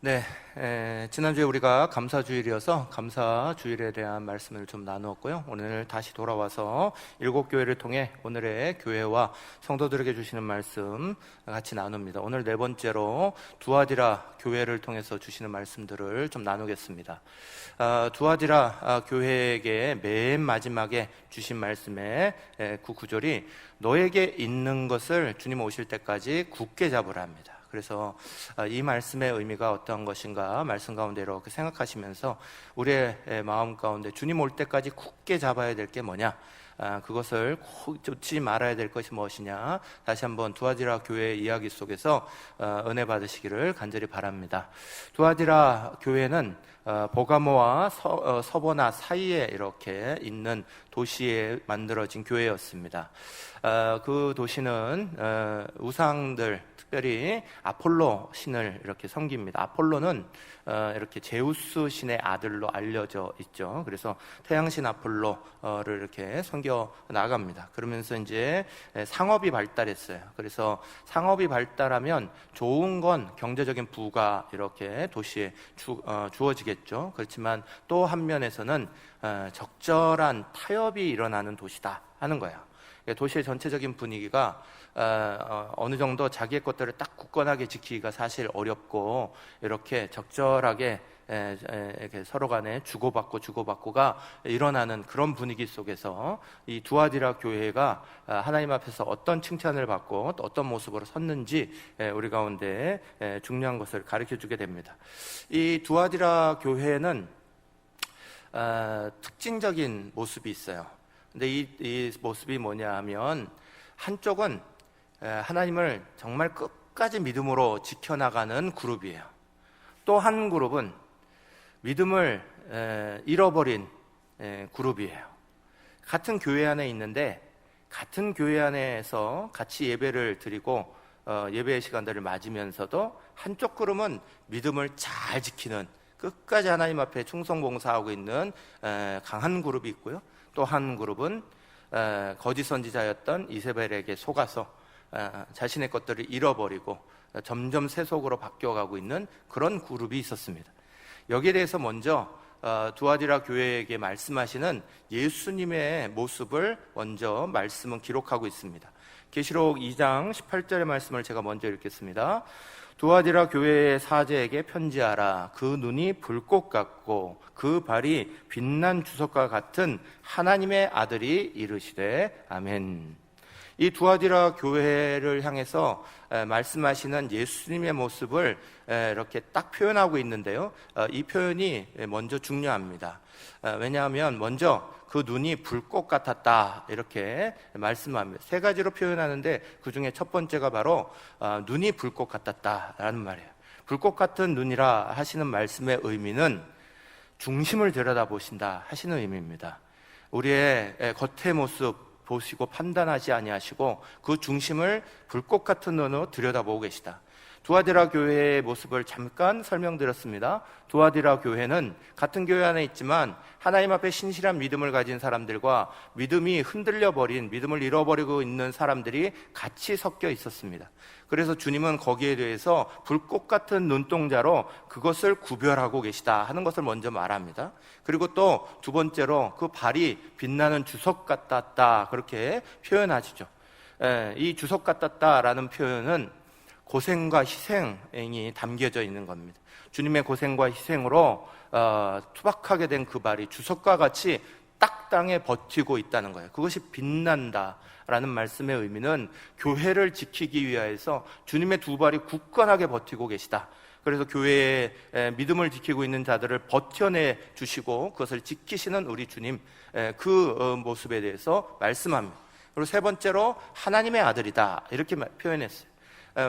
네, 지난주에 우리가 감사주일이어서 감사주일에 대한 말씀을 좀 나누었고요. 오늘 다시 돌아와서 7교회를 통해 오늘의 교회와 성도들에게 주시는 말씀 같이 나눕니다. 오늘 네 번째로 두아디라 교회를 통해서 주시는 말씀들을 좀 나누겠습니다. 두아디라 교회에게 맨 마지막에 주신 말씀의 그 구절이 너에게 있는 것을 주님 오실 때까지 굳게 잡으라 합니다. 그래서 이 말씀의 의미가 어떤 것인가 말씀 가운데 이렇게 생각하시면서 우리의 마음 가운데 주님 올 때까지 굳게 잡아야 될 게 뭐냐, 그것을 꼭 놓지 말아야 될 것이 무엇이냐, 다시 한번 두아디라 교회의 이야기 속에서 은혜 받으시기를 간절히 바랍니다. 두아디라 교회는 버가모와 서버나 사이에 이렇게 있는 도시에 만들어진 교회였습니다. 그 도시는 우상들, 특별히 아폴로 신을 이렇게 섬깁니다. 아폴로는 이렇게 제우스 신의 아들로 알려져 있죠. 그래서 태양신 아폴로를 이렇게 섬겨 나갑니다. 그러면서 이제 상업이 발달했어요. 그래서 상업이 발달하면 좋은 건 경제적인 부가 이렇게 도시에 주어지겠죠. 그렇지만 또 한면에서는 적절한 타협이 일어나는 도시다 하는 거예요. 도시의 전체적인 분위기가 어느 정도 자기의 것들을 딱 굳건하게 지키기가 사실 어렵고, 이렇게 적절하게 이렇게 서로 간에 주고받고가 일어나는 그런 분위기 속에서 이 두아디라 교회가 하나님 앞에서 어떤 칭찬을 받고 또 어떤 모습으로 섰는지 우리 가운데 중요한 것을 가르쳐 주게 됩니다. 이 두아디라 교회는 특징적인 모습이 있어요. 근데 이 모습이 뭐냐 하면, 한쪽은 하나님을 정말 끝까지 믿음으로 지켜나가는 그룹이에요. 또 한 그룹은 믿음을 잃어버린 그룹이에요. 같은 교회 안에 있는데 같은 교회 안에서 같이 예배를 드리고 예배의 시간들을 맞으면서도 한쪽 그룹은 믿음을 잘 지키는, 끝까지 하나님 앞에 충성봉사하고 있는 강한 그룹이 있고요. 또 한 그룹은 거짓 선지자였던 이세벨에게 속아서 자신의 것들을 잃어버리고 점점 세속으로 바뀌어가고 있는 그런 그룹이 있었습니다. 여기에 대해서 먼저 두아디라 교회에게 말씀하시는 예수님의 모습을 먼저 말씀은 기록하고 있습니다. 계시록 2장 18절의 말씀을 제가 먼저 읽겠습니다. 두아디라 교회의 사제에게 편지하라. 그 눈이 불꽃 같고 그 발이 빛난 주석과 같은 하나님의 아들이 이르시되 아멘. 이 두아디라 교회를 향해서 말씀하시는 예수님의 모습을 이렇게 딱 표현하고 있는데요, 이 표현이 먼저 중요합니다. 왜냐하면 먼저 그 눈이 불꽃 같았다 이렇게 말씀합니다. 세 가지로 표현하는데 그 중에 첫 번째가 바로 눈이 불꽃 같았다라는 말이에요. 불꽃 같은 눈이라 하시는 말씀의 의미는 중심을 들여다보신다 하시는 의미입니다. 우리의 겉의 모습 보시고 판단하지 아니하시고 그 중심을 불꽃 같은 눈으로 들여다보고 계시다. 두아디라 교회의 모습을 잠깐 설명드렸습니다. 두아디라 교회는 같은 교회 안에 있지만 하나님 앞에 신실한 믿음을 가진 사람들과 믿음이 흔들려버린, 믿음을 잃어버리고 있는 사람들이 같이 섞여 있었습니다. 그래서 주님은 거기에 대해서 불꽃 같은 눈동자로 그것을 구별하고 계시다 하는 것을 먼저 말합니다. 그리고 또 두 번째로 그 발이 빛나는 주석 같았다 그렇게 표현하시죠. 이 주석 같았다라는 표현은 고생과 희생이 담겨져 있는 겁니다. 주님의 고생과 희생으로 투박하게 된 그 발이 주석과 같이 딱 땅에 버티고 있다는 거예요. 그것이 빛난다라는 말씀의 의미는 교회를 지키기 위하여서 주님의 두 발이 굳건하게 버티고 계시다. 그래서 교회의 믿음을 지키고 있는 자들을 버텨내 주시고 그것을 지키시는 우리 주님, 그 모습에 대해서 말씀합니다. 그리고 세 번째로 하나님의 아들이다 이렇게 표현했어요.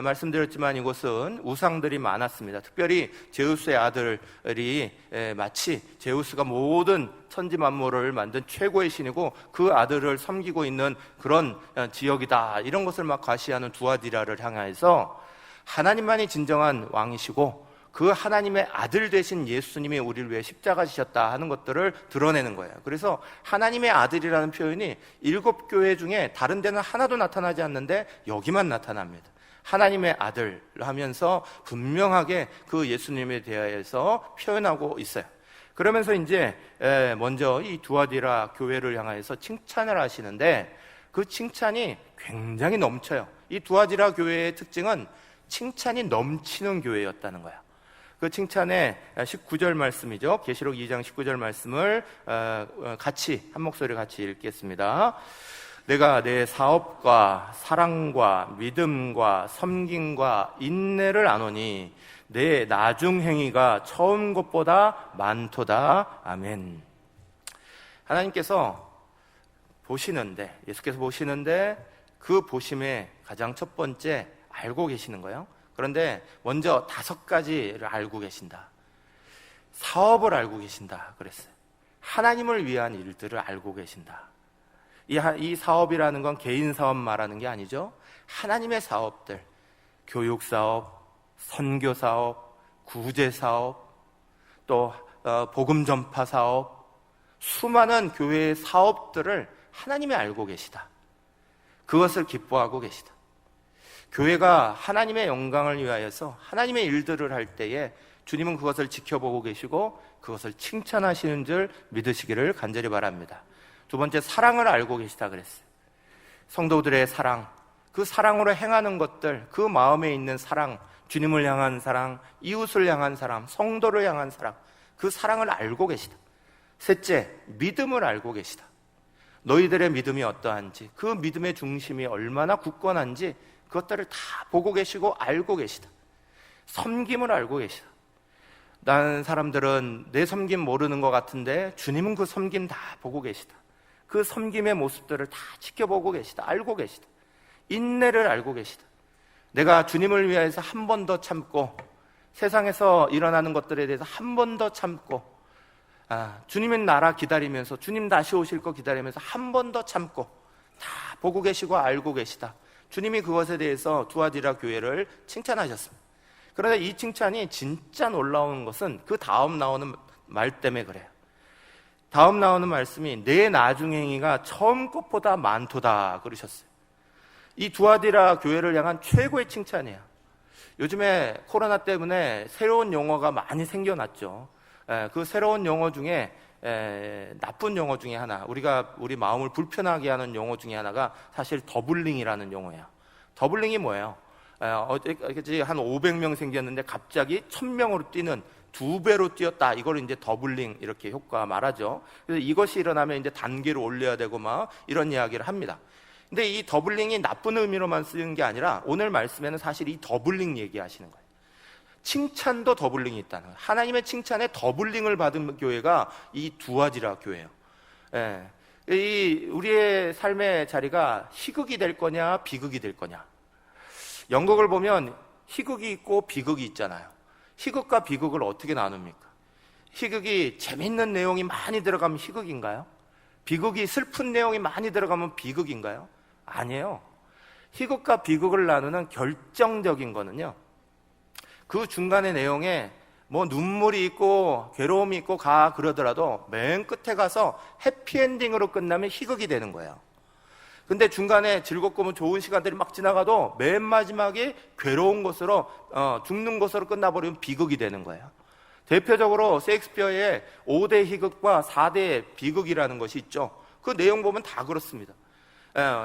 말씀드렸지만 이곳은 우상들이 많았습니다. 특별히 제우스의 아들이 마치 제우스가 모든 천지 만물을 만든 최고의 신이고 그 아들을 섬기고 있는 그런 지역이다, 이런 것을 막 과시하는 두아디라를 향해서 하나님만이 진정한 왕이시고 그 하나님의 아들 되신 예수님이 우리를 위해 십자가 지셨다 하는 것들을 드러내는 거예요. 그래서 하나님의 아들이라는 표현이 7교회 중에 다른 데는 하나도 나타나지 않는데 여기만 나타납니다. 하나님의 아들 하면서 분명하게 그 예수님에 대하여서 표현하고 있어요. 그러면서 이제 먼저 이 두아디라 교회를 향해서 칭찬을 하시는데 그 칭찬이 굉장히 넘쳐요. 이 두아디라 교회의 특징은 칭찬이 넘치는 교회였다는 거야. 그 칭찬의 19절 말씀이죠. 계시록 2장 19절 말씀을 같이 한 목소리 같이 읽겠습니다. 내가 내 사업과 사랑과 믿음과 섬김과 인내를 아노니 내 나중 행위가 처음 것보다 많도다. 아멘. 하나님께서 보시는데, 예수께서 보시는데 그 보심의 가장 첫 번째 알고 계시는 거예요. 그런데 먼저 5가지를 알고 계신다. 사업을 알고 계신다 그랬어요. 하나님을 위한 일들을 알고 계신다. 이 사업이라는 건 개인 사업 말하는 게 아니죠. 하나님의 사업들, 교육 사업, 선교 사업, 구제 사업, 또 복음 전파 사업, 수많은 교회의 사업들을 하나님이 알고 계시다. 그것을 기뻐하고 계시다. 교회가 하나님의 영광을 위하여서 하나님의 일들을 할 때에 주님은 그것을 지켜보고 계시고 그것을 칭찬하시는 줄 믿으시기를 간절히 바랍니다. 두 번째, 사랑을 알고 계시다 그랬어요. 성도들의 사랑, 그 사랑으로 행하는 것들, 그 마음에 있는 사랑, 주님을 향한 사랑, 이웃을 향한 사랑, 성도를 향한 사랑, 그 사랑을 알고 계시다. 셋째, 믿음을 알고 계시다. 너희들의 믿음이 어떠한지, 그 믿음의 중심이 얼마나 굳건한지 그것들을 다 보고 계시고 알고 계시다. 섬김을 알고 계시다. 다른 사람들은 내 섬김 모르는 것 같은데 주님은 그 섬김 다 보고 계시다. 그 섬김의 모습들을 다 지켜보고 계시다. 알고 계시다. 인내를 알고 계시다. 내가 주님을 위해서 한 번 더 참고 세상에서 일어나는 것들에 대해서 한 번 더 참고 주님의 나라 기다리면서 주님 다시 오실 거 기다리면서 한 번 더 참고 다 보고 계시고 알고 계시다. 주님이 그것에 대해서 두아디라 교회를 칭찬하셨습니다. 그런데 이 칭찬이 진짜 놀라운 것은 그 다음 나오는 말 때문에 그래요. 다음 나오는 말씀이 내 나중 행위가 처음 것보다 많도다 그러셨어요. 이 두아디라 교회를 향한 최고의 칭찬이에요. 요즘에 코로나 때문에 새로운 용어가 많이 생겨났죠. 그 새로운 용어 중에 나쁜 용어 중에 하나, 우리 마음을 불편하게 하는 용어 중에 하나가 사실 더블링이라는 용어예요. 더블링이 뭐예요? 어제까지 한 500명 생겼는데 갑자기 1000명으로 뛰는 2배로 뛰었다. 이걸 이제 더블링 이렇게 효과 말하죠. 그래서 이것이 일어나면 이제 단계를 올려야 되고 막 이런 이야기를 합니다. 근데 이 더블링이 나쁜 의미로만 쓰는 게 아니라 오늘 말씀에는 사실 이 더블링 얘기하시는 거예요. 칭찬도 더블링이 있다는 거예요. 하나님의 칭찬에 더블링을 받은 교회가 이 두아디라 교회예요. 우리의 삶의 자리가 희극이 될 거냐 비극이 될 거냐. 연극을 보면 희극이 있고 비극이 있잖아요. 희극과 비극을 어떻게 나눕니까? 희극이 재밌는 내용이 많이 들어가면 희극인가요? 비극이 슬픈 내용이 많이 들어가면 비극인가요? 아니에요. 희극과 비극을 나누는 결정적인 거는요, 그 중간의 내용에 뭐 눈물이 있고 괴로움이 있고 그러더라도 맨 끝에 가서 해피엔딩으로 끝나면 희극이 되는 거예요. 근데 중간에 즐겁고 좋은 시간들이 막 지나가도 맨 마지막에 괴로운 것으로 죽는 것으로 끝나버리면 비극이 되는 거예요. 대표적으로 셰익스피어의 5대 희극과 4대 비극이라는 것이 있죠. 그 내용 보면 다 그렇습니다.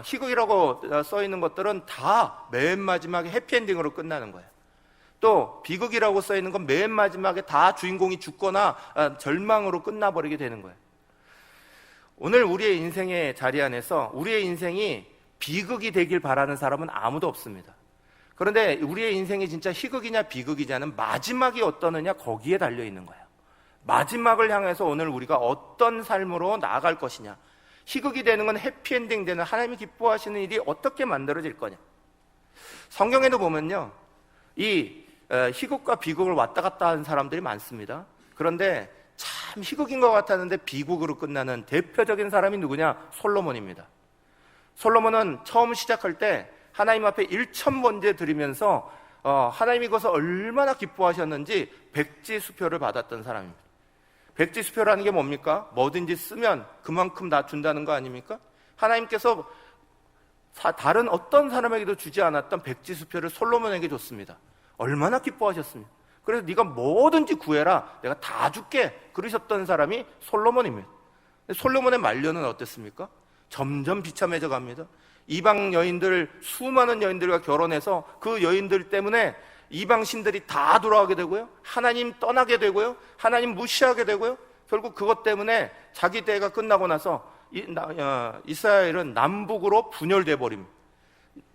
희극이라고 써 있는 것들은 다 맨 마지막에 해피엔딩으로 끝나는 거예요. 또 비극이라고 써 있는 건 맨 마지막에 다 주인공이 죽거나 절망으로 끝나버리게 되는 거예요. 오늘 우리의 인생의 자리 안에서 우리의 인생이 비극이 되길 바라는 사람은 아무도 없습니다. 그런데 우리의 인생이 진짜 희극이냐 비극이냐는 마지막이 어떠느냐 거기에 달려있는 거예요. 마지막을 향해서 오늘 우리가 어떤 삶으로 나아갈 것이냐. 희극이 되는 건 해피엔딩 되는 하나님이 기뻐하시는 일이 어떻게 만들어질 거냐. 성경에도 보면요, 이 희극과 비극을 왔다 갔다 하는 사람들이 많습니다. 그런데 참 희극인 것 같았는데 비극으로 끝나는 대표적인 사람이 누구냐? 솔로몬입니다. 솔로몬은 처음 시작할 때 하나님 앞에 1000번제 드리면서 하나님이 그것을 얼마나 기뻐하셨는지 백지수표를 받았던 사람입니다. 백지수표라는 게 뭡니까? 뭐든지 쓰면 그만큼 다 준다는 거 아닙니까? 하나님께서 다른 어떤 사람에게도 주지 않았던 백지수표를 솔로몬에게 줬습니다. 얼마나 기뻐하셨습니까? 그래서 네가 뭐든지 구해라, 내가 다 줄게, 그러셨던 사람이 솔로몬입니다. 솔로몬의 말년은 어땠습니까? 점점 비참해져 갑니다. 이방 여인들, 수많은 여인들과 결혼해서 그 여인들 때문에 이방 신들이 다 돌아가게 되고요, 하나님 떠나게 되고요, 하나님 무시하게 되고요, 결국 그것 때문에 자기 때가 끝나고 나서 이스라엘은 남북으로 분열돼 버립니다.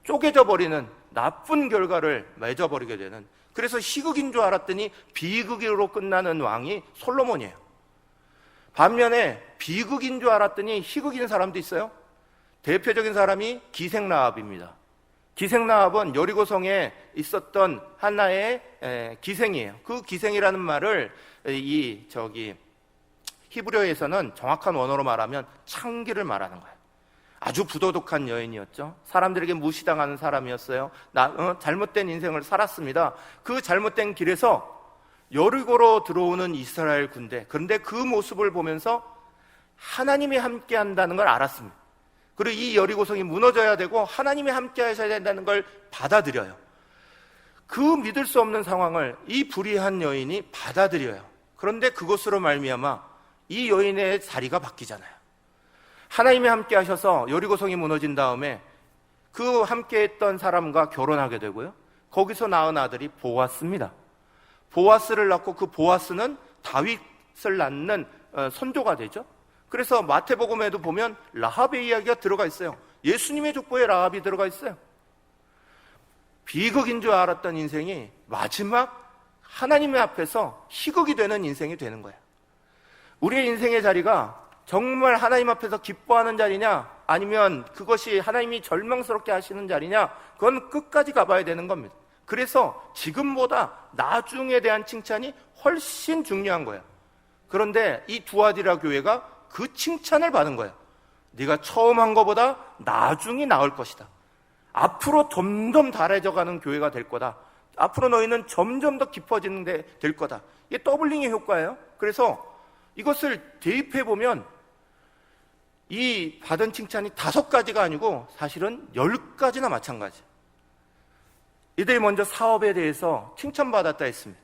쪼개져 버리는 나쁜 결과를 맺어버리게 되는, 그래서 희극인 줄 알았더니 비극으로 끝나는 왕이 솔로몬이에요. 반면에 비극인 줄 알았더니 희극인 사람도 있어요. 대표적인 사람이 기생라합입니다. 기생라합은 여리고성에 있었던 하나의 기생이에요. 그 기생이라는 말을 히브리어에서는 정확한 원어로 말하면 창기를 말하는 거예요. 아주 부도덕한 여인이었죠. 사람들에게 무시당하는 사람이었어요. 잘못된 인생을 살았습니다. 그 잘못된 길에서 여리고로 들어오는 이스라엘 군대, 그런데 그 모습을 보면서 하나님이 함께 한다는 걸 알았습니다. 그리고 이 여리고성이 무너져야 되고 하나님이 함께 하셔야 된다는 걸 받아들여요. 그 믿을 수 없는 상황을 이 불의한 여인이 받아들여요. 그런데 그것으로 말미암아 이 여인의 자리가 바뀌잖아요. 하나님이 함께 하셔서 여리고성이 무너진 다음에 그 함께 했던 사람과 결혼하게 되고요, 거기서 낳은 아들이 보아스입니다. 보아스를 낳고 그 보아스는 다윗을 낳는 선조가 되죠. 그래서 마태복음에도 보면 라합의 이야기가 들어가 있어요. 예수님의 족보에 라합이 들어가 있어요. 비극인 줄 알았던 인생이 마지막 하나님의 앞에서 희극이 되는 인생이 되는 거예요. 우리의 인생의 자리가 정말 하나님 앞에서 기뻐하는 자리냐, 아니면 그것이 하나님이 절망스럽게 하시는 자리냐, 그건 끝까지 가봐야 되는 겁니다. 그래서 지금보다 나중에 대한 칭찬이 훨씬 중요한 거예요. 그런데 이 두아디라 교회가 그 칭찬을 받은 거예요. 네가 처음 한 것보다 나중이 나을 것이다. 앞으로 점점 달해져가는 교회가 될 거다. 앞으로 너희는 점점 더 깊어지는 데 될 거다. 이게 더블링의 효과예요. 그래서 이것을 대입해보면 이 받은 칭찬이 5가지가 아니고 사실은 10가지나 마찬가지. 이들이 먼저 사업에 대해서 칭찬받았다 했습니다.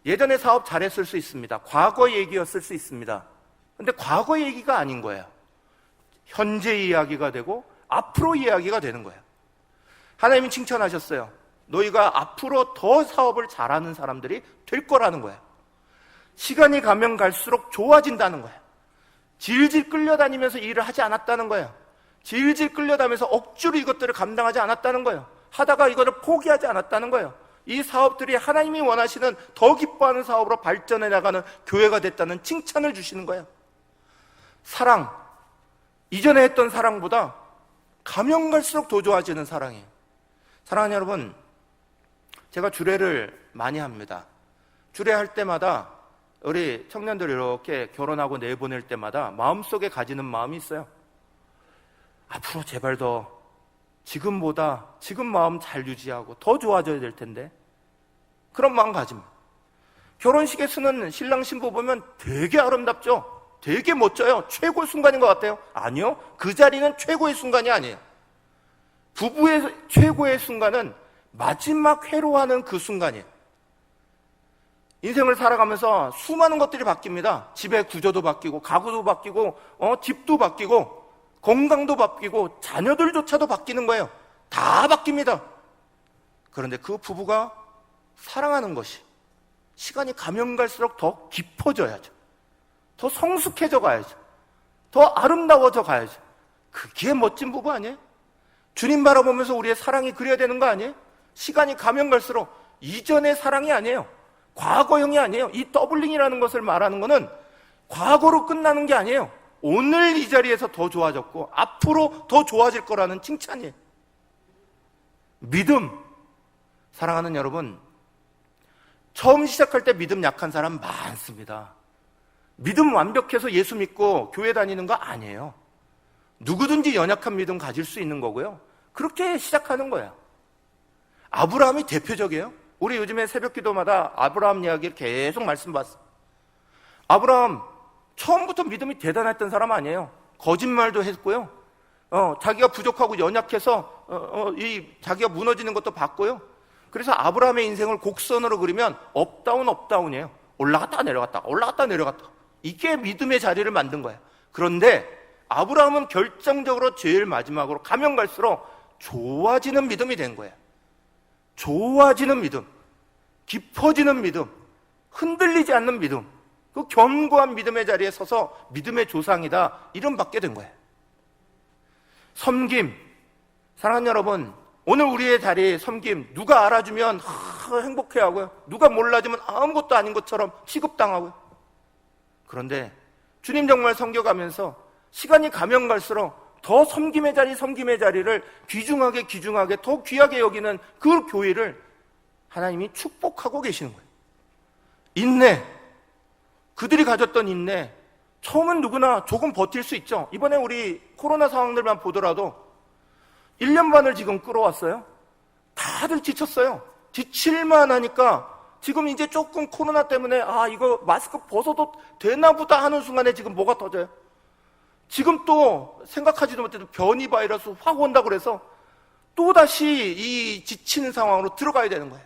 예전에 사업 잘했을 수 있습니다. 과거 얘기였을 수 있습니다. 근데 과거 얘기가 아닌 거예요. 현재 이야기가 되고 앞으로 이야기가 되는 거예요. 하나님이 칭찬하셨어요. 너희가 앞으로 더 사업을 잘하는 사람들이 될 거라는 거예요. 시간이 가면 갈수록 좋아진다는 거예요. 질질 끌려다니면서 일을 하지 않았다는 거예요. 질질 끌려다니면서 억지로 이것들을 감당하지 않았다는 거예요. 하다가 이거를 포기하지 않았다는 거예요. 이 사업들이 하나님이 원하시는 더 기뻐하는 사업으로 발전해 나가는 교회가 됐다는 칭찬을 주시는 거예요. 사랑, 이전에 했던 사랑보다 가면 갈수록 더 좋아지는 사랑이에요. 사랑하는 여러분, 제가 주례를 많이 합니다. 주례할 때마다 우리 청년들 이렇게 결혼하고 내보낼 때마다 마음속에 가지는 마음이 있어요. 앞으로 제발 더 지금보다 지금 마음 잘 유지하고 더 좋아져야 될 텐데, 그런 마음 가집니다. 결혼식에 쓰는 신랑 신부 보면 되게 아름답죠? 되게 멋져요. 최고의 순간인 것 같아요. 아니요, 그 자리는 최고의 순간이 아니에요. 부부의 최고의 순간은 마지막 회로하는 그 순간이에요. 인생을 살아가면서 수많은 것들이 바뀝니다. 집의 구조도 바뀌고, 가구도 바뀌고, 집도 바뀌고, 건강도 바뀌고, 자녀들조차도 바뀌는 거예요. 다 바뀝니다. 그런데 그 부부가 사랑하는 것이 시간이 가면 갈수록 더 깊어져야죠. 더 성숙해져 가야죠. 더 아름다워져 가야죠. 그게 멋진 부부 아니에요? 주님 바라보면서 우리의 사랑이 그래야 되는 거 아니에요? 시간이 가면 갈수록 이전의 사랑이 아니에요. 과거형이 아니에요. 이 더블링이라는 것을 말하는 것은 과거로 끝나는 게 아니에요. 오늘 이 자리에서 더 좋아졌고 앞으로 더 좋아질 거라는 칭찬이에요. 믿음. 사랑하는 여러분, 처음 시작할 때 믿음 약한 사람 많습니다. 믿음 완벽해서 예수 믿고 교회 다니는 거 아니에요. 누구든지 연약한 믿음 가질 수 있는 거고요. 그렇게 시작하는 거예요. 아브라함이 대표적이에요. 우리 요즘에 새벽 기도마다 아브라함 이야기를 계속 말씀 봤어요. 아브라함 처음부터 믿음이 대단했던 사람 아니에요. 거짓말도 했고요. 자기가 부족하고 연약해서 자기가 무너지는 것도 봤고요. 그래서 아브라함의 인생을 곡선으로 그리면 업다운 업다운이에요. 올라갔다가 내려갔다가 올라갔다가 내려갔다가. 이게 믿음의 자리를 만든 거예요. 그런데 아브라함은 결정적으로 제일 마지막으로 가면 갈수록 좋아지는 믿음이 된 거예요. 좋아지는 믿음, 깊어지는 믿음, 흔들리지 않는 믿음, 그 견고한 믿음의 자리에 서서 믿음의 조상이다 이름 받게 된 거예요. 섬김, 사랑하는 여러분, 오늘 우리의 자리에 섬김, 누가 알아주면 행복해하고요, 누가 몰라주면 아무것도 아닌 것처럼 취급당하고요. 그런데 주님 정말 섬겨가면서 시간이 가면 갈수록 더 섬김의 자리를 귀중하게 더 귀하게 여기는 그 교회를 하나님이 축복하고 계시는 거예요. 인내, 그들이 가졌던 인내, 처음은 누구나 조금 버틸 수 있죠. 이번에 우리 코로나 상황들만 보더라도 1년 반을 지금 끌어왔어요. 다들 지쳤어요. 지칠만 하니까 지금 이제 조금 코로나 때문에 이거 마스크 벗어도 되나 보다 하는 순간에 지금 뭐가 터져요? 지금 또 생각하지도 못해도 변이 바이러스 확 온다고 그래서 또다시 이 지치는 상황으로 들어가야 되는 거예요.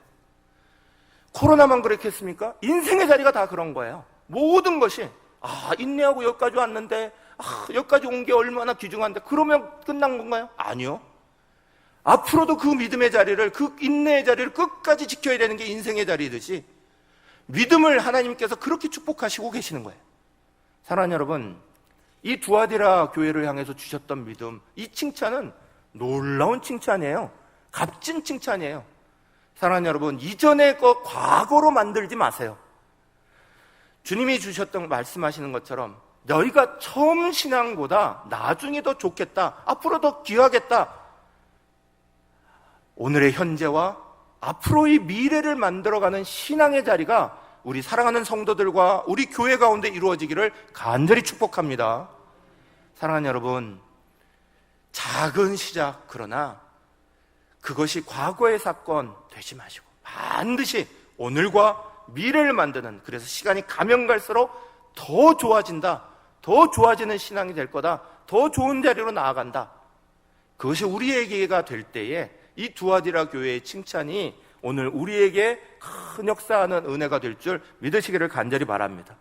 코로나만 그랬겠습니까? 인생의 자리가 다 그런 거예요. 모든 것이 인내하고 여기까지 왔는데 여기까지 온 게 얼마나 귀중한데 그러면 끝난 건가요? 아니요. 앞으로도 그 믿음의 자리를, 그 인내의 자리를 끝까지 지켜야 되는 게 인생의 자리듯이 믿음을 하나님께서 그렇게 축복하시고 계시는 거예요. 사랑하는 여러분, 이 두아디라 교회를 향해서 주셨던 믿음, 이 칭찬은 놀라운 칭찬이에요. 값진 칭찬이에요. 사랑하는 여러분, 이전의 것 과거로 만들지 마세요. 주님이 주셨던 말씀하시는 것처럼 너희가 처음 신앙보다 나중에 더 좋겠다, 앞으로 더 귀하겠다, 오늘의 현재와 앞으로의 미래를 만들어가는 신앙의 자리가 우리 사랑하는 성도들과 우리 교회 가운데 이루어지기를 간절히 축복합니다. 사랑하는 여러분, 작은 시작, 그러나 그것이 과거의 사건 되지 마시고 반드시 오늘과 미래를 만드는, 그래서 시간이 가면 갈수록 더 좋아진다, 더 좋아지는 신앙이 될 거다, 더 좋은 자리로 나아간다, 그것이 우리에게가 될 때에 이 두아디라 교회의 칭찬이 오늘 우리에게 큰 역사하는 은혜가 될 줄 믿으시기를 간절히 바랍니다.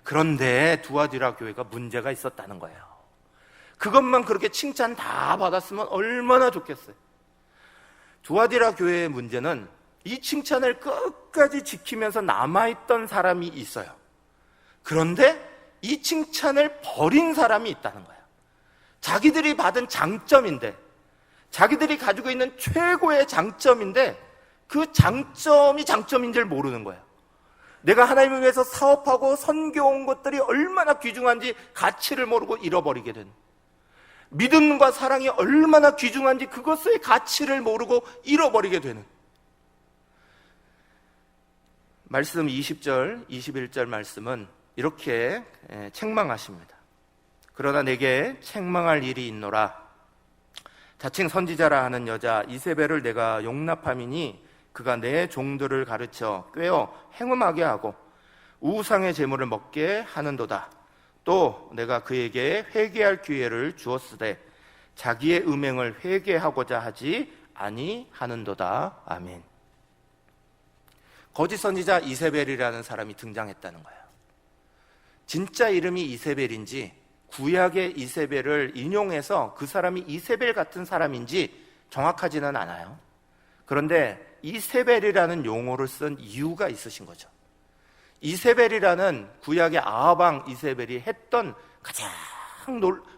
그런데 두아디라 교회가 문제가 있었다는 거예요. 그것만 그렇게 칭찬 다 받았으면 얼마나 좋겠어요. 두아디라 교회의 문제는 이 칭찬을 끝까지 지키면서 남아있던 사람이 있어요. 그런데 이 칭찬을 버린 사람이 있다는 거예요. 자기들이 받은 장점인데, 자기들이 가지고 있는 최고의 장점인데 그 장점이 장점인 줄 모르는 거예요. 내가 하나님을 위해서 사업하고 선교온 것들이 얼마나 귀중한지 가치를 모르고 잃어버리게 된, 믿음과 사랑이 얼마나 귀중한지 그것의 가치를 모르고 잃어버리게 되는, 말씀 20절, 21절 말씀은 이렇게 책망하십니다. 그러나 내게 책망할 일이 있노라. 자칭 선지자라 하는 여자 이세벨을 내가 용납함이니 그가 내 종들을 가르쳐 꿰어 행음하게 하고 우상의 제물을 먹게 하는도다. 또 내가 그에게 회개할 기회를 주었으되 자기의 음행을 회개하고자 하지 아니하는도다. 아멘. 거짓 선지자 이세벨이라는 사람이 등장했다는 거예요. 진짜 이름이 이세벨인지 구약의 이세벨을 인용해서 그 사람이 이세벨 같은 사람인지 정확하지는 않아요. 그런데 이세벨이라는 용어를 쓴 이유가 있으신 거죠. 이세벨이라는 구약의 아합 이세벨이 했던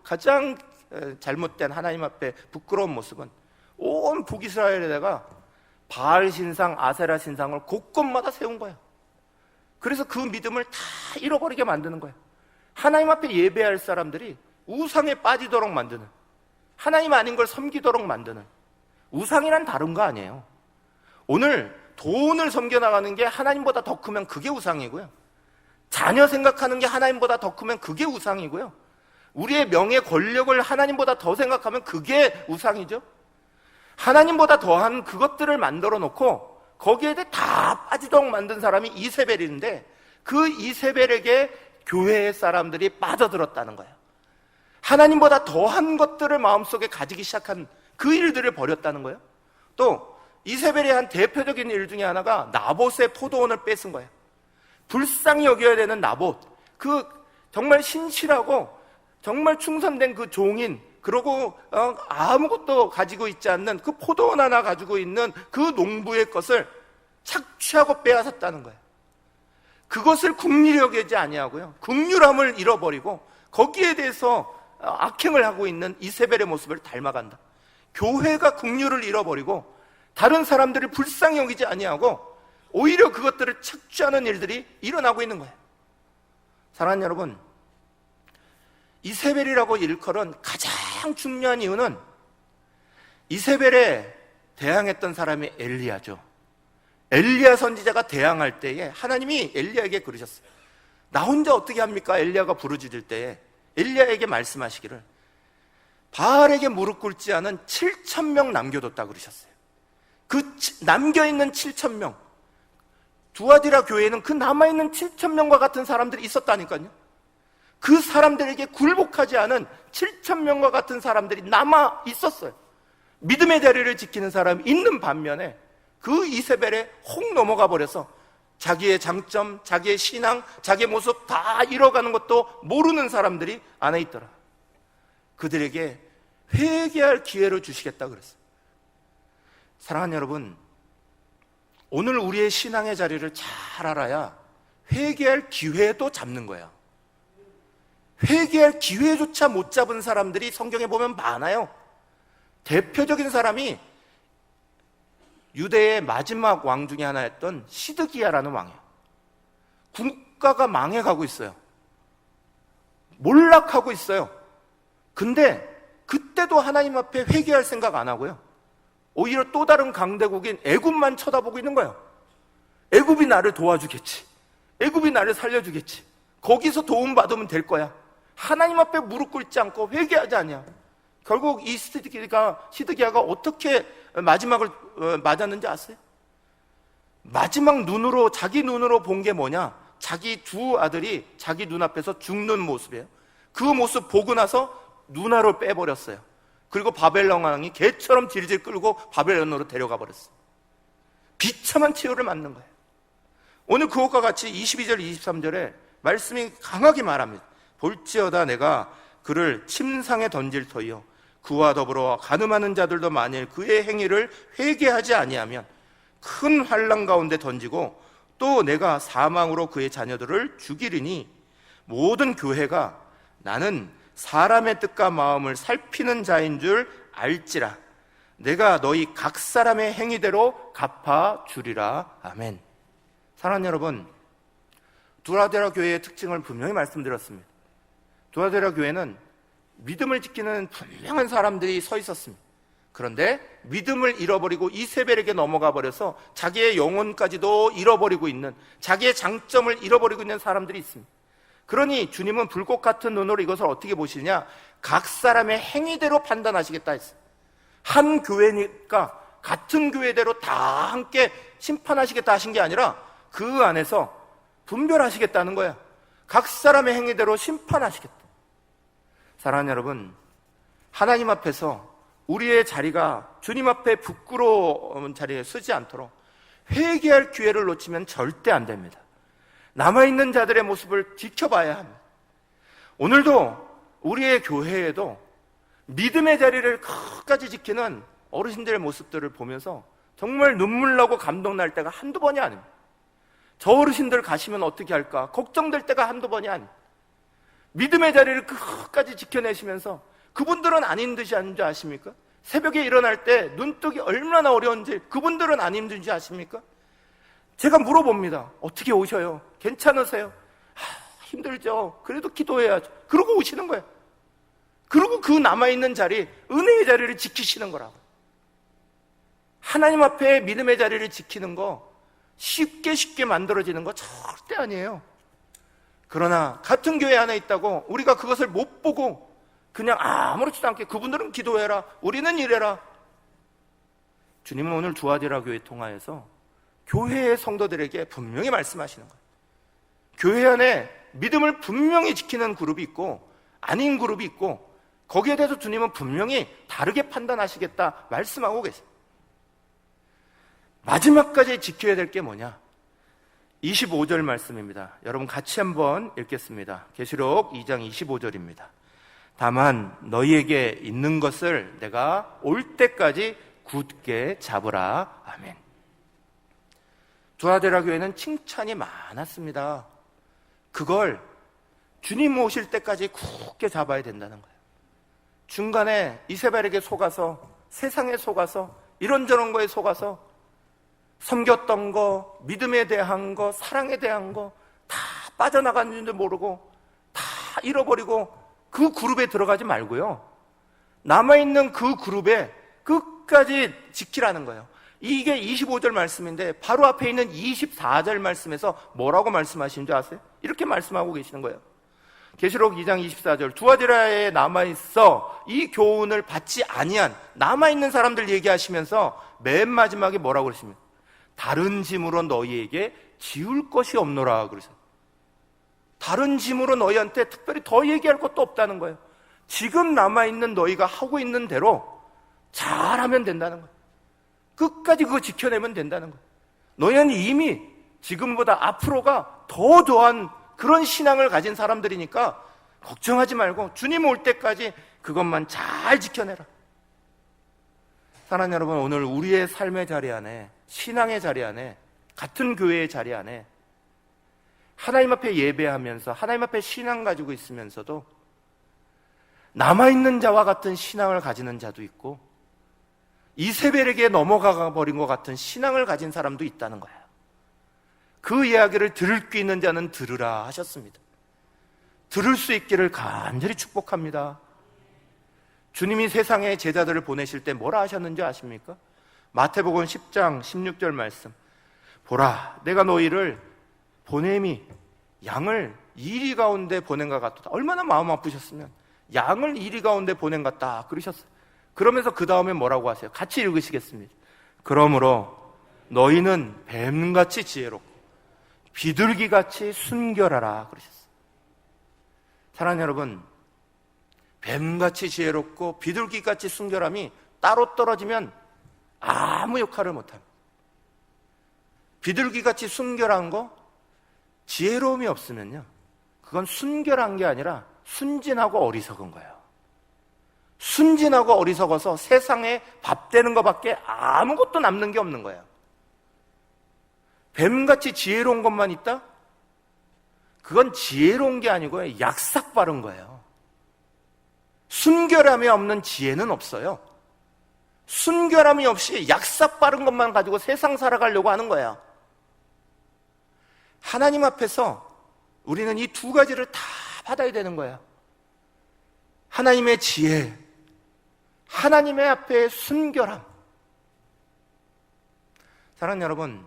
가장 잘못된, 하나님 앞에 부끄러운 모습은 온 북이스라엘에다가 바알 신상, 아세라 신상을 곳곳마다 세운 거예요. 그래서 그 믿음을 다 잃어버리게 만드는 거예요. 하나님 앞에 예배할 사람들이 우상에 빠지도록 만드는, 하나님 아닌 걸 섬기도록 만드는, 우상이란 다른 거 아니에요. 오늘 돈을 섬겨나가는 게 하나님보다 더 크면 그게 우상이고요, 자녀 생각하는 게 하나님보다 더 크면 그게 우상이고요, 우리의 명예 권력을 하나님보다 더 생각하면 그게 우상이죠. 하나님보다 더한 그것들을 만들어 놓고 거기에 다 빠지도록 만든 사람이 이세벨인데, 그 이세벨에게 교회의 사람들이 빠져들었다는 거예요. 하나님보다 더한 것들을 마음속에 가지기 시작한 그 일들을 벌였다는 거예요. 또 이세벨의 한 대표적인 일 중에 하나가 나봇의 포도원을 뺏은 거예요. 불쌍히 여겨야 되는 나봇, 그 정말 신실하고 정말 충성된 그 종인, 그러고 아무것도 가지고 있지 않는 그 포도원 하나 가지고 있는 그 농부의 것을 착취하고 빼앗았다는 거예요. 그것을 긍휼히 여기지 아니하고요, 긍휼함을 잃어버리고 거기에 대해서 악행을 하고 있는 이세벨의 모습을 닮아간다. 교회가 긍휼을 잃어버리고 다른 사람들을 불쌍히 여기지 아니하고 오히려 그것들을 착취하는 일들이 일어나고 있는 거예요. 사랑하는 여러분, 이세벨이라고 일컬은 가장 중요한 이유는 이세벨에 대항했던 사람이 엘리야죠. 엘리야 선지자가 대항할 때에 하나님이 엘리야에게 그러셨어요. 나 혼자 어떻게 합니까? 엘리야가 부르짖을 때에 엘리야에게 말씀하시기를 바알에게 무릎 꿇지 않은 7,000명 남겨뒀다 그러셨어요. 그 남겨있는 7,000명, 두아디라 교회에는 그 남아있는 7,000명과 같은 사람들이 있었다니까요. 그 사람들에게 굴복하지 않은 7,000명과 같은 사람들이 남아 있었어요. 믿음의 자리를 지키는 사람이 있는 반면에 그 이세벨에 혹 넘어가 버려서 자기의 장점, 자기의 신앙, 자기의 모습 다 잃어가는 것도 모르는 사람들이 안에 있더라. 그들에게 회개할 기회를 주시겠다 그랬어요. 사랑하는 여러분, 오늘 우리의 신앙의 자리를 잘 알아야 회개할 기회도 잡는 거예요. 회개할 기회조차 못 잡은 사람들이 성경에 보면 많아요. 대표적인 사람이 유대의 마지막 왕 중에 하나였던 시드기야라는 왕이에요. 국가가 망해가고 있어요. 몰락하고 있어요. 근데 그때도 하나님 앞에 회개할 생각 안 하고요, 오히려 또 다른 강대국인 애굽만 쳐다보고 있는 거예요. 애굽이 나를 도와주겠지, 애굽이 나를 살려주겠지, 거기서 도움받으면 될 거야. 하나님 앞에 무릎 꿇지 않고 회개하지 않냐. 결국 이 시드기야가 어떻게 마지막을 맞았는지 아세요? 마지막 눈으로, 자기 눈으로 본 게 뭐냐? 자기 두 아들이 자기 눈앞에서 죽는 모습이에요. 그 모습 보고 나서 눈알을 빼버렸어요. 그리고 바벨론 왕이 개처럼 질질 끌고 바벨론으로 데려가 버렸어요. 비참한 치유를 맞는 거예요. 오늘 그것과 같이 22절 23절에 말씀이 강하게 말합니다. 볼지어다 내가 그를 침상에 던질 터이요 그와 더불어 간음하는 자들도 만일 그의 행위를 회개하지 아니하면 큰 환난 가운데 던지고 또 내가 사망으로 그의 자녀들을 죽이리니 모든 교회가 나는 사람의 뜻과 마음을 살피는 자인 줄 알지라. 내가 너희 각 사람의 행위대로 갚아주리라. 아멘. 사랑하는 여러분, 두아디라 교회의 특징을 분명히 말씀드렸습니다. 두아디라 교회는 믿음을 지키는 분명한 사람들이 서 있었습니다. 그런데 믿음을 잃어버리고 이세벨에게 넘어가 버려서 자기의 영혼까지도 잃어버리고 있는, 자기의 장점을 잃어버리고 있는 사람들이 있습니다. 그러니 주님은 불꽃 같은 눈으로 이것을 어떻게 보시냐? 각 사람의 행위대로 판단하시겠다 했어요. 한 교회니까 같은 교회대로 다 함께 심판하시겠다 하신 게 아니라 그 안에서 분별하시겠다는 거예요. 각 사람의 행위대로 심판하시겠다. 사랑하는 여러분, 하나님 앞에서 우리의 자리가 주님 앞에 부끄러운 자리에 서지 않도록 회개할 기회를 놓치면 절대 안 됩니다. 남아있는 자들의 모습을 지켜봐야 합니다. 오늘도 우리의 교회에도 믿음의 자리를 끝까지 지키는 어르신들의 모습들을 보면서 정말 눈물 나고 감동 날 때가 한두 번이 아닙니다. 저 어르신들 가시면 어떻게 할까 걱정될 때가 한두 번이 아닙니다. 믿음의 자리를 끝까지 지켜내시면서 그분들은 안 힘드시 않은지 아십니까? 새벽에 일어날 때 눈뜨기 얼마나 어려운지 그분들은 안 힘든지 아십니까? 제가 물어봅니다. 어떻게 오셔요? 괜찮으세요? 힘들죠. 그래도 기도해야죠. 그러고 오시는 거예요. 그리고 그 남아있는 자리, 은혜의 자리를 지키시는 거라고. 하나님 앞에 믿음의 자리를 지키는 거 쉽게 만들어지는 거 절대 아니에요. 그러나 같은 교회 안에 있다고 우리가 그것을 못 보고 그냥 아무렇지도 않게 그분들은 기도해라, 우리는 이래라. 주님은 오늘 두아디라 교회 통하여서 교회의 성도들에게 분명히 말씀하시는 거예요. 교회 안에 믿음을 분명히 지키는 그룹이 있고 아닌 그룹이 있고 거기에 대해서 주님은 분명히 다르게 판단하시겠다 말씀하고 계세요. 마지막까지 지켜야 될 게 뭐냐? 25절 말씀입니다. 여러분 같이 한번 읽겠습니다. 계시록 2장 25절입니다. 다만 너희에게 있는 것을 내가 올 때까지 굳게 잡으라. 아멘. 두아데라 교회는 칭찬이 많았습니다. 그걸 주님 오실 때까지 굳게 잡아야 된다는 거예요. 중간에 이세벨에게 속아서, 세상에 속아서, 이런저런 거에 속아서 섬겼던 거, 믿음에 대한 거, 사랑에 대한 거 다 빠져나간 줄 모르고 다 잃어버리고 그 그룹에 들어가지 말고요, 남아있는 그 그룹에 끝까지 지키라는 거예요. 이게 25절 말씀인데 바로 앞에 있는 24절 말씀에서 뭐라고 말씀하시는 줄 아세요? 이렇게 말씀하고 계시는 거예요. 계시록 2장 24절, 두아디라에 남아있어 이 교훈을 받지 아니한 남아있는 사람들 얘기하시면서 맨 마지막에 뭐라고 그러십니까? 다른 짐으로 너희에게 지울 것이 없노라 그러세요. 다른 짐으로 너희한테 특별히 더 얘기할 것도 없다는 거예요. 지금 남아있는 너희가 하고 있는 대로 잘하면 된다는 거예요. 끝까지 그거 지켜내면 된다는 거예요. 너희는 이미 지금보다 앞으로가 더 더한 그런 신앙을 가진 사람들이니까 걱정하지 말고 주님 올 때까지 그것만 잘 지켜내라. 사랑하는 여러분, 오늘 우리의 삶의 자리 안에, 신앙의 자리 안에, 같은 교회의 자리 안에 하나님 앞에 예배하면서 하나님 앞에 신앙 가지고 있으면서도 남아있는 자와 같은 신앙을 가지는 자도 있고 이세벨에게 넘어가 버린 것 같은 신앙을 가진 사람도 있다는 거예요. 그 이야기를 들을 귀 있는 자는 들으라 하셨습니다. 들을 수 있기를 간절히 축복합니다. 주님이 세상에 제자들을 보내실 때 뭐라 하셨는지 아십니까? 마태복음 10장 16절 말씀, 보라 내가 너희를 보냄이 양을 이리 가운데 보낸 것 같다. 얼마나 마음 아프셨으면 양을 이리 가운데 보낸 것 같다 그러셨어요. 그러면서 그 다음에 뭐라고 하세요? 같이 읽으시겠습니다. 그러므로 너희는 뱀같이 지혜롭고 비둘기같이 순결하라 그러셨어요. 사랑하는 여러분, 뱀같이 지혜롭고 비둘기같이 순결함이 따로 떨어지면 아무 역할을 못합니다. 비둘기같이 순결한 거, 지혜로움이 없으면요, 그건 순결한 게 아니라 순진하고 어리석은 거예요. 순진하고 어리석어서 세상에 밥 되는 것밖에 아무것도 남는 게 없는 거예요. 뱀같이 지혜로운 것만 있다? 그건 지혜로운 게 아니고요, 약삭 바른 거예요. 순결함이 없는 지혜는 없어요. 순결함이 없이 약삭 바른 것만 가지고 세상 살아가려고 하는 거예요. 하나님 앞에서 우리는 이 두 가지를 다 받아야 되는 거예요. 하나님의 지혜, 하나님의 앞에 순결함. 사랑하는 여러분,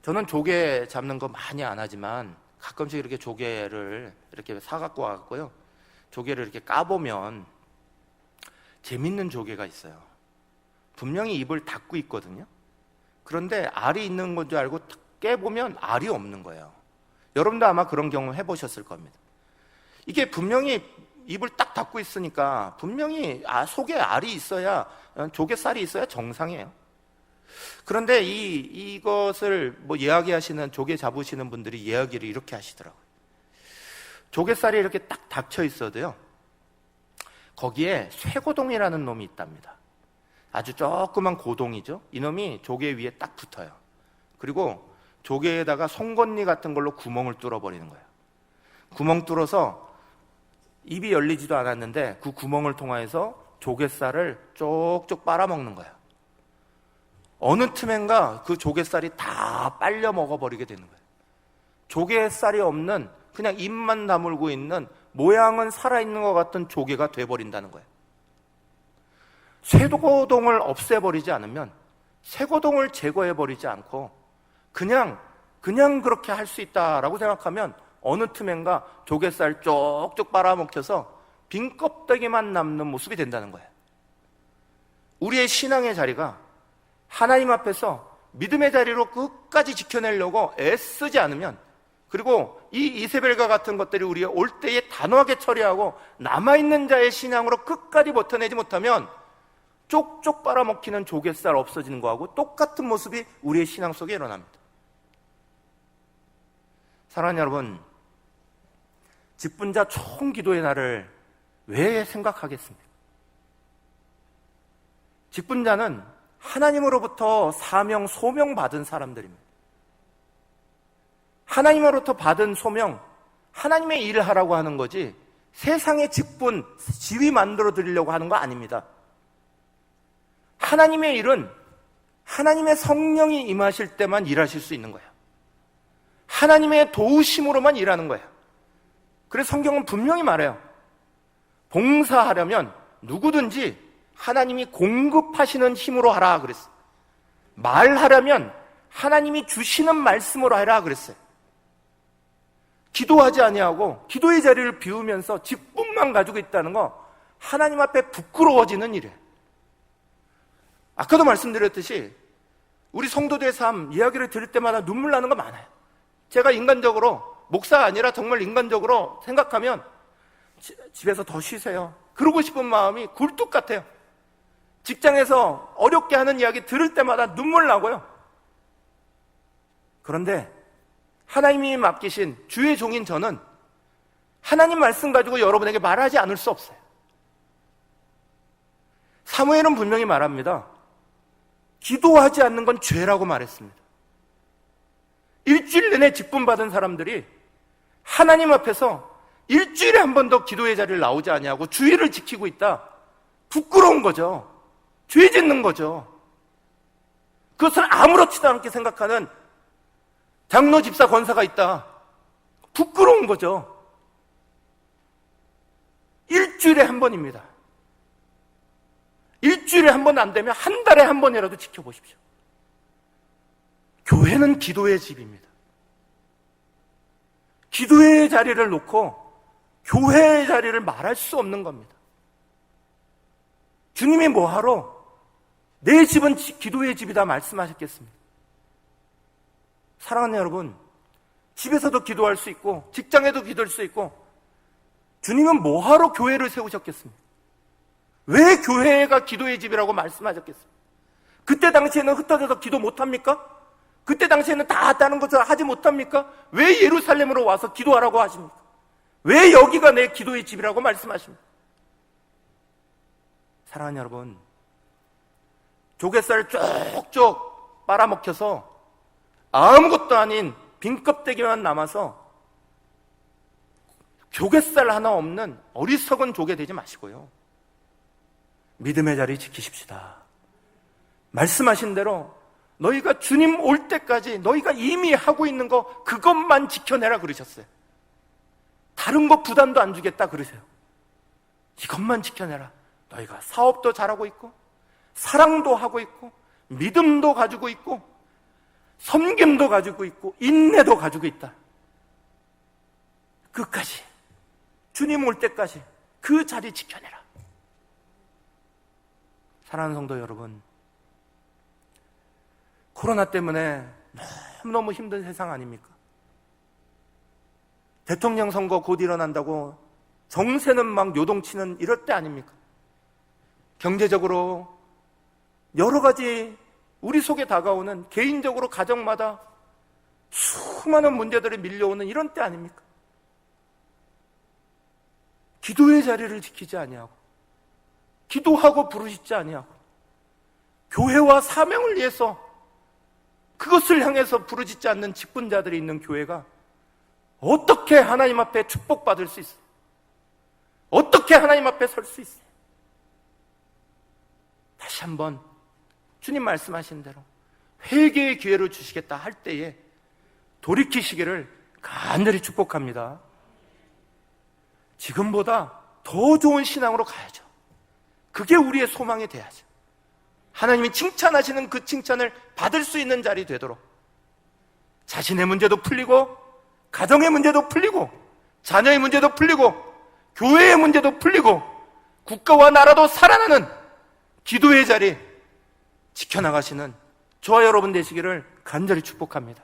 저는 조개 잡는 거 많이 안 하지만 가끔씩 이렇게 조개를 이렇게 사갖고 와갖고요, 조개를 이렇게 까보면 재밌는 조개가 있어요. 분명히 입을 닫고 있거든요. 그런데 알이 있는 건 줄 알고 깨보면 알이 없는 거예요. 여러분도 아마 그런 경험 해보셨을 겁니다. 이게 분명히 입을 딱 닫고 있으니까 분명히 속에 알이 있어야, 조개살이 있어야 정상이에요. 그런데 이것을 이야기하시는, 조개 잡으시는 분들이 이야기를 이렇게 하시더라고요. 조개살이 이렇게 딱 닫혀 있어도요, 거기에 쇠고동이라는 놈이 있답니다. 아주 조그만 고동이죠. 이놈이 조개 위에 딱 붙어요. 그리고 조개에다가 송곳니 같은 걸로 구멍을 뚫어버리는 거예요. 구멍 뚫어서 입이 열리지도 않았는데 그 구멍을 통해서 조개살을 쪽쪽 빨아먹는 거예요. 어느 틈엔가 그 조개살이 다 빨려 먹어버리게 되는 거예요. 조개살이 없는, 그냥 입만 다물고 있는, 모양은 살아있는 것 같은 조개가 돼버린다는 거예요. 쇠고동을 없애버리지 않으면, 쇠고동을 제거해버리지 않고 그냥 그렇게 할 수 있다라고 생각하면 어느 틈엔가 조개살 쪽쪽 빨아먹혀서 빈 껍데기만 남는 모습이 된다는 거예요. 우리의 신앙의 자리가 하나님 앞에서 믿음의 자리로 끝까지 지켜내려고 애쓰지 않으면 그리고 이 이세벨과 같은 것들이 우리가 올 때에 단호하게 처리하고 남아있는 자의 신앙으로 끝까지 버텨내지 못하면 쪽쪽 빨아먹히는 조갯살 없어지는 거하고 똑같은 모습이 우리의 신앙 속에 일어납니다. 사랑하는 여러분, 직분자 총기도의 날을 왜 생각하겠습니까? 직분자는 하나님으로부터 사명, 소명 받은 사람들입니다. 하나님으로부터 받은 소명, 하나님의 일을 하라고 하는 거지 세상의 직분, 지위 만들어 드리려고 하는 거 아닙니다. 하나님의 일은 하나님의 성령이 임하실 때만 일하실 수 있는 거예요. 하나님의 도우심으로만 일하는 거예요. 그래서 성경은 분명히 말해요. 봉사하려면 누구든지 하나님이 공급하시는 힘으로 하라 그랬어요. 말하려면 하나님이 주시는 말씀으로 하라 그랬어요. 기도하지 아니하고 기도의 자리를 비우면서 직분만 가지고 있다는 거 하나님 앞에 부끄러워지는 일이에요. 아까도 말씀드렸듯이 우리 성도들의 삶 이야기를 들을 때마다 눈물 나는 거 많아요. 제가 인간적으로, 목사가 아니라 정말 인간적으로 생각하면 집에서 더 쉬세요, 그러고 싶은 마음이 굴뚝 같아요. 직장에서 어렵게 하는 이야기 들을 때마다 눈물 나고요. 그런데 하나님이 맡기신 주의 종인 저는 하나님 말씀 가지고 여러분에게 말하지 않을 수 없어요. 사무엘은 분명히 말합니다. 기도하지 않는 건 죄라고 말했습니다. 일주일 내내 직분받은 사람들이 하나님 앞에서 일주일에 한 번 더 기도의 자리를 나오지 아니하고 주의를 지키고 있다. 부끄러운 거죠. 죄 짓는 거죠. 그것을 아무렇지도 않게 생각하는 장로, 집사, 권사가 있다. 부끄러운 거죠. 일주일에 한 번입니다. 일주일에 한 번 안 되면 한 달에 한 번이라도 지켜보십시오. 교회는 기도의 집입니다. 기도의 자리를 놓고 교회의 자리를 말할 수 없는 겁니다. 주님이 뭐하러 내 집은 기도의 집이다 말씀하셨겠습니다. 사랑하는 여러분, 집에서도 기도할 수 있고 직장에도 기도할 수 있고 주님은 뭐하러 교회를 세우셨겠습니까? 왜 교회가 기도의 집이라고 말씀하셨겠습니까? 그때 당시에는 흩어져서 기도 못합니까? 그때 당시에는 다 다른 것을 하지 못합니까? 왜 예루살렘으로 와서 기도하라고 하십니까? 왜 여기가 내 기도의 집이라고 말씀하십니까? 사랑하는 여러분, 조갯살 쪽쪽 빨아먹혀서 아무것도 아닌 빈 껍데기만 남아서 조갯살 하나 없는 어리석은 조개 되지 마시고요. 믿음의 자리 지키십시다. 말씀하신 대로 너희가 주님 올 때까지 너희가 이미 하고 있는 거 그것만 지켜내라 그러셨어요. 다른 거 부담도 안 주겠다 그러세요. 이것만 지켜내라. 너희가 사업도 잘하고 있고 사랑도 하고 있고 믿음도 가지고 있고 섬김도 가지고 있고 인내도 가지고 있다. 끝까지 주님 올 때까지 그 자리 지켜내라. 사랑하는 성도 여러분, 코로나 때문에 너무너무 힘든 세상 아닙니까? 대통령 선거 곧 일어난다고 정세는 막 요동치는 이럴 때 아닙니까? 경제적으로 여러 가지 우리 속에 다가오는 개인적으로 가정마다 수많은 문제들이 밀려오는 이런 때 아닙니까? 기도의 자리를 지키지 아니하고 기도하고 부르짖지 아니하고 교회와 사명을 위해서 그것을 향해서 부르짖지 않는 직분자들이 있는 교회가 어떻게 하나님 앞에 축복받을 수 있어요? 어떻게 하나님 앞에 설 수 있어요? 다시 한번 주님 말씀하신 대로 회개의 기회를 주시겠다 할 때에 돌이키시기를 간절히 축복합니다. 지금보다 더 좋은 신앙으로 가야죠. 그게 우리의 소망이 돼야죠. 하나님이 칭찬하시는 그 칭찬을 받을 수 있는 자리 되도록 자신의 문제도 풀리고 가정의 문제도 풀리고 자녀의 문제도 풀리고 교회의 문제도 풀리고 국가와 나라도 살아나는 기도의 자리 지켜나가시는 저와 여러분 되시기를 간절히 축복합니다.